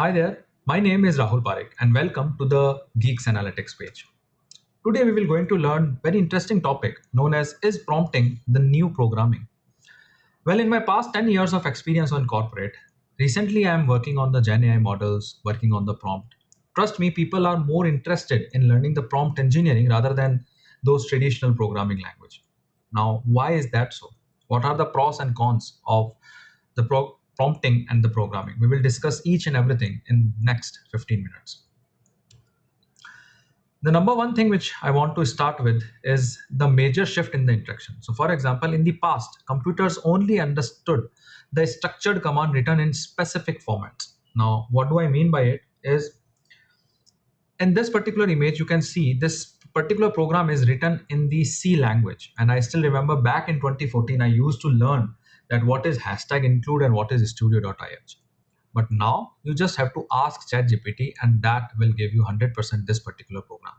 Hi there, my name is Rahul Parekh and welcome to the Geeks Analytics page. Today we will going to learn very interesting topic known as is prompting the new programming. Well, in my past 10 years of experience on corporate, recently I am working on the Gen AI models, working on the prompt. Trust me, people are more interested in learning the prompt engineering rather than those traditional programming language. Now, why is that so? What are the pros and cons of the prompting and the programming? We will discuss each and everything in next 15 minutes. The number one thing which I want to start with is the major shift in the interaction. So, for example, in the past, computers only understood the structured command written in specific formats. Now, what do I mean by it is in this particular image, you can see this particular program is written in the C language. And I still remember back in 2014, I used to learn that what is hashtag include and what is studio.ih. But now you just have to ask ChatGPT and that will give you 100% this particular program.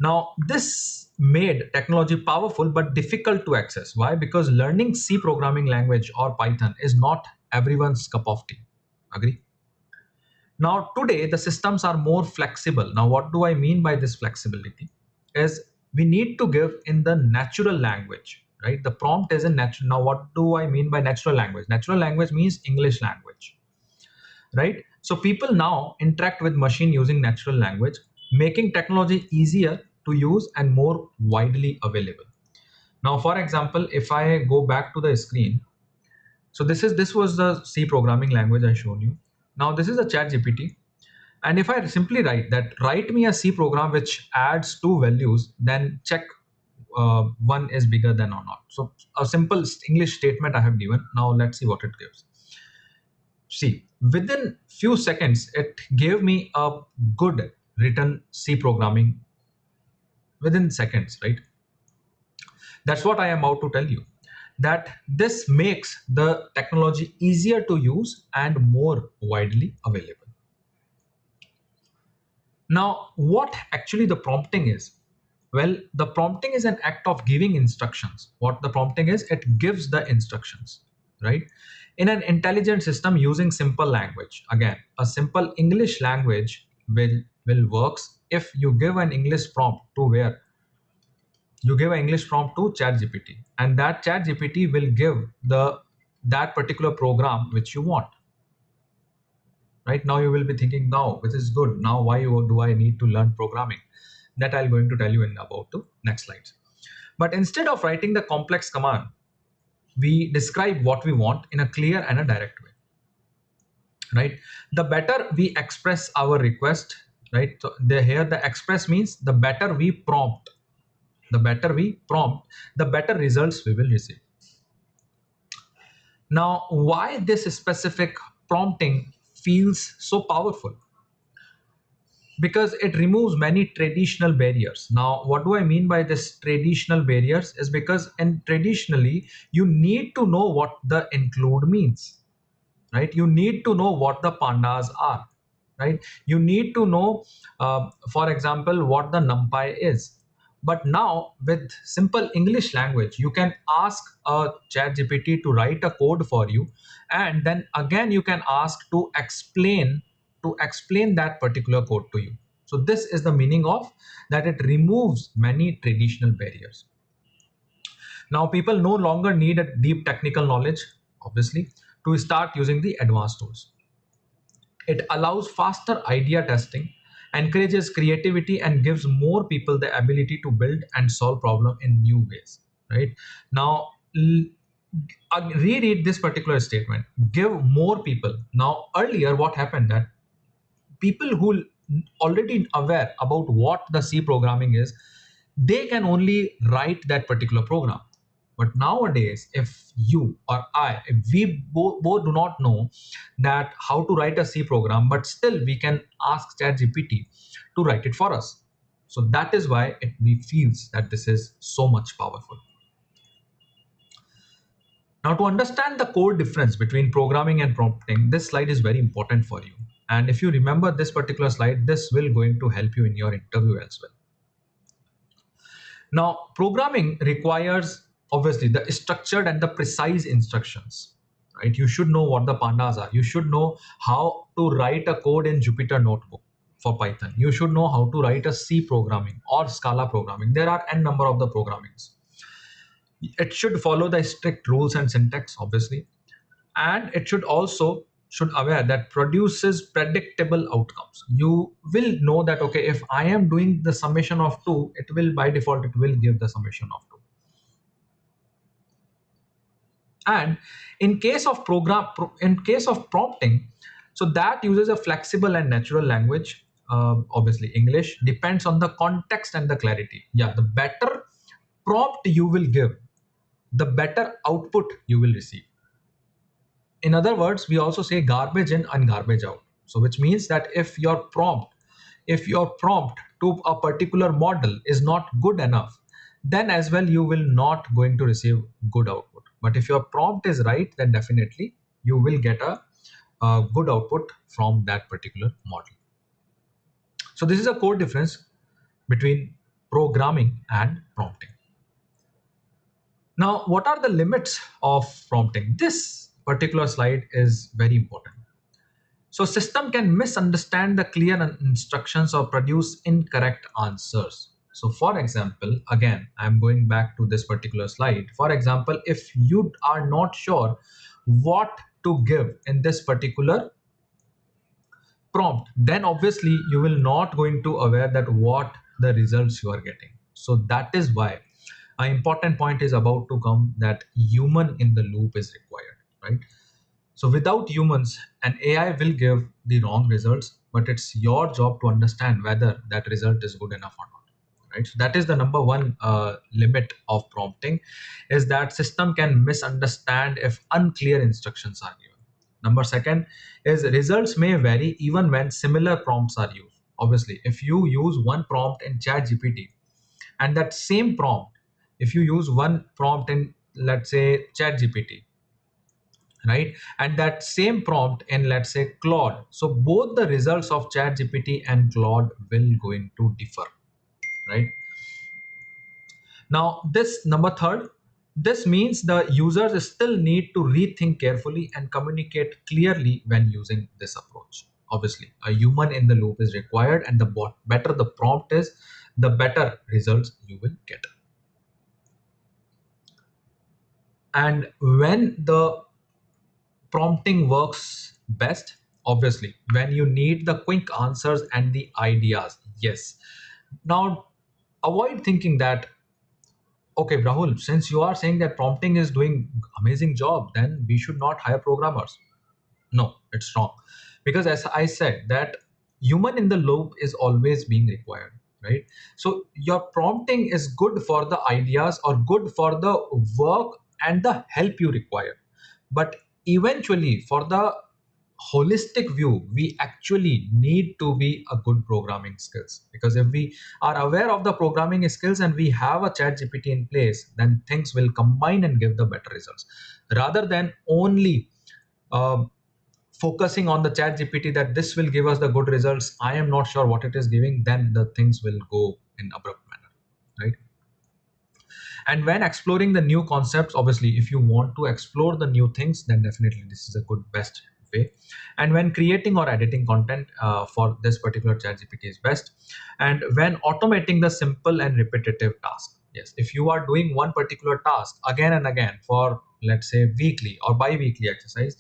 Now, this made technology powerful but difficult to access. Why? Because learning C programming language or Python is not everyone's cup of tea. Agree? Now, today the systems are more flexible. Now, what do I mean by this flexibility? Is we need to give in the natural language, right? The prompt is in natural. Now, what do I mean by natural language? Natural language means English language, right? So people now interact with machine using natural language, making technology easier to use and more widely available. Now, for example, if I go back to the screen, so this was the C programming language I showed you. Now this is a chat GPT. And if I simply write me a C program which adds two values, then check one is bigger than or not. So a simple English statement I have given. Now let's see what it gives. See, within few seconds, it gave me a good written C programming within seconds, right? That's what I am about to tell you. That this makes the technology easier to use and more widely available. Now, what actually the prompting is? Well, the prompting is an act of giving instructions. What the prompting is, it gives the instructions, right? In an intelligent system using simple language. Again, a simple English language will works if you give an English prompt to where you give an English prompt to ChatGPT, and that ChatGPT will give that particular program which you want. Right now, you will be thinking, now this is good. Now, why do I need to learn programming? That I'm going to tell you in about the next slides. But instead of writing the complex command, we describe what we want in a clear and a direct way. Right? The better we express our request, right? So here the express means the better we prompt. The better we prompt, the better results we will receive. Now, why this specific prompting feels so powerful? Because it removes many traditional barriers. Now, what do I mean by this traditional barriers is because in traditionally you need to know what the include means, right? You need to know what the pandas are, right? You need to know, for example, what the numpy is. But now with simple English language, you can ask a chat GPT to write a code for you, and then again you can ask to explain that particular code to you. So this is the meaning of that it removes many traditional barriers. Now people no longer need a deep technical knowledge, obviously, to start using the advanced tools. It allows faster idea testing, encourages creativity, and gives more people the ability to build and solve problems in new ways. Right now, reread this particular statement. Give more people. Now, earlier, what happened that people who already aware about what the C programming is, they can only write that particular program. But nowadays, if you or I, if we both do not know that how to write a C program, but still we can ask ChatGPT to write it for us. So that is why we feels that this is so much powerful. Now, to understand the core difference between programming and prompting, this slide is very important for you. And if you remember this particular slide, this will going to help you in your interview as well. Now, programming requires obviously the structured and the precise instructions, right? You should know what the pandas are. You should know how to write a code in Jupyter Notebook for Python. You should know how to write a C programming or Scala programming. There are n number of the programmings. It should follow the strict rules and syntax, obviously, and it should also should aware that produces predictable outcomes. You will know that, okay, if I am doing the summation of 2, it will by default it will give the summation of 2. And in case of prompting, so that uses a flexible and natural language. Obviously English depends on the context and the clarity. Yeah, the better prompt you will give, the better output you will receive. In other words, we also say garbage in and garbage out. So which means that if your prompt to a particular model is not good enough, then as well you will not going to receive good output. But if your prompt is right, then definitely you will get a good output from that particular model. So this is a core difference between programming and prompting. Now, what are the limits of prompting? This particular slide is very important. So system can misunderstand the clear instructions or produce incorrect answers. So for example, again, I'm going back to this particular slide. For example, if you are not sure what to give in this particular prompt, then obviously you will not going to aware that what the results you are getting. So that is why an important point is about to come, that human in the loop is required, right? So without humans, an AI will give the wrong results, but it's your job to understand whether that result is good enough or not, right? So that is the number one limit of prompting, is that system can misunderstand if unclear instructions are given. Number second is results may vary even when similar prompts are used. Obviously, if you use one prompt in ChatGPT and that same prompt, if you use one prompt in, let's say, ChatGPT, right, and that same prompt in, let's say, Claude, so both the results of ChatGPT and Claude will going to differ, right? Now this number third, this means the users still need to rethink carefully and communicate clearly when using this approach. Obviously a human in the loop is required, and the better the prompt is, the better results you will get. And when the prompting works best, obviously when you need the quick answers and the ideas. Yes, now avoid thinking that, okay Rahul, since you are saying that prompting is doing amazing job, then we should not hire programmers. No, it's wrong. Because as I said, that human in the loop is always being required, right? So your prompting is good for the ideas or good for the work and the help you require. But eventually, for the holistic view, we actually need to be a good programming skills, because if we are aware of the programming skills and we have a chat gpt in place, then things will combine and give the better results, rather than only uh, focusing on the chat gpt that this will give us the good results. I am not sure what it is giving, then the things will go in abrupt manner, right? And when exploring the new concepts, obviously if you want to explore the new things, then definitely this is a good best way. And when creating or editing content, for this particular chat gpt is best. And when automating the simple and repetitive task, yes, if you are doing one particular task again and again for, let's say, weekly or bi-weekly exercise,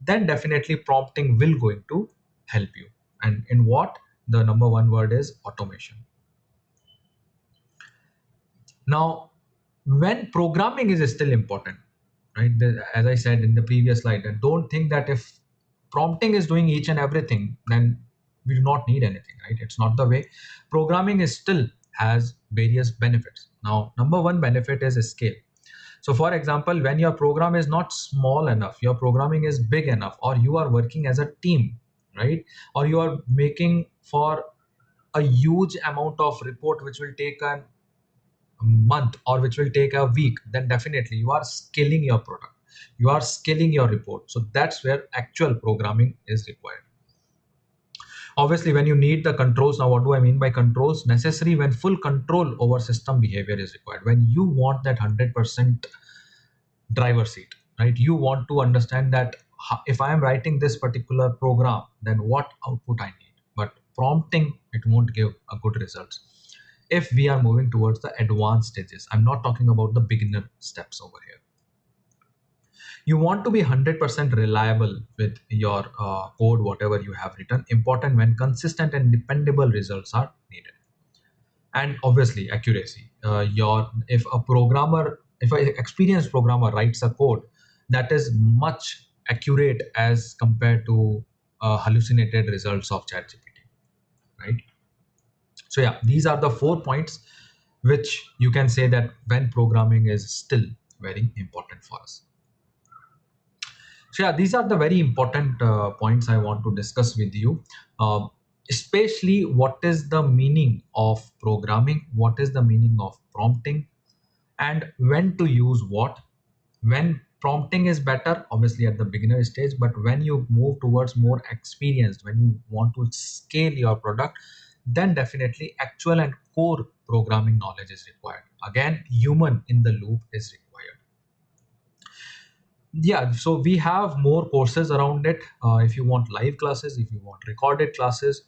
then definitely prompting will going to help you. And in what, the number one word is automation. Now, when programming is still important, right? As I said in the previous slide, that don't think that if prompting is doing each and everything, then we do not need anything, right? It's not the way. Programming is still has various benefits. Now, number one benefit is scale. So, for example, when your program is not small enough, your programming is big enough, or you are working as a team, right? Or you are making for a huge amount of report which will take a month or which will take a week, then definitely you are scaling your product, you are scaling your report. So that's where actual programming is required. Obviously when you need the controls, now what do I mean by controls? Necessary when full control over system behavior is required, when you want that 100% driver seat, right? You want to understand that if I am writing this particular program, then what output I need. But prompting, it won't give a good results if we are moving towards the advanced stages. I'm not talking about the beginner steps over here. You want to be 100% reliable with your code, whatever you have written. Important when consistent and dependable results are needed. And obviously accuracy. Your if a programmer, if an experienced programmer writes a code that is much accurate as compared to hallucinated results of ChatGPT, right? So yeah, these are the 4 points which you can say that when programming is still very important for us. So yeah, these are the very important points I want to discuss with you. Um, Especially what is the meaning of programming, what is the meaning of prompting, and when to use what. When prompting is better, obviously at the beginner stage, but when you move towards more experienced, when you want to scale your product, then definitely actual and core programming knowledge is required. Again, human in the loop is required. Yeah, so we have more courses around it. If you want live classes, if you want recorded classes,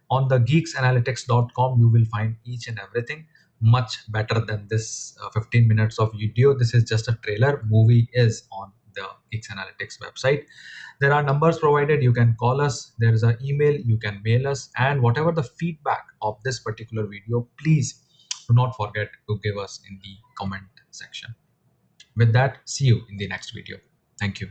on the geeksanalytics.com you will find each and everything much better than this 15 minutes of video. This is just a trailer. Movie is on the Geeks Analytics website. There are numbers provided. You can call us. There is an email. You can mail us. And whatever the feedback of this particular video, please do not forget to give us in the comment section. With that, see you in the next video. Thank you.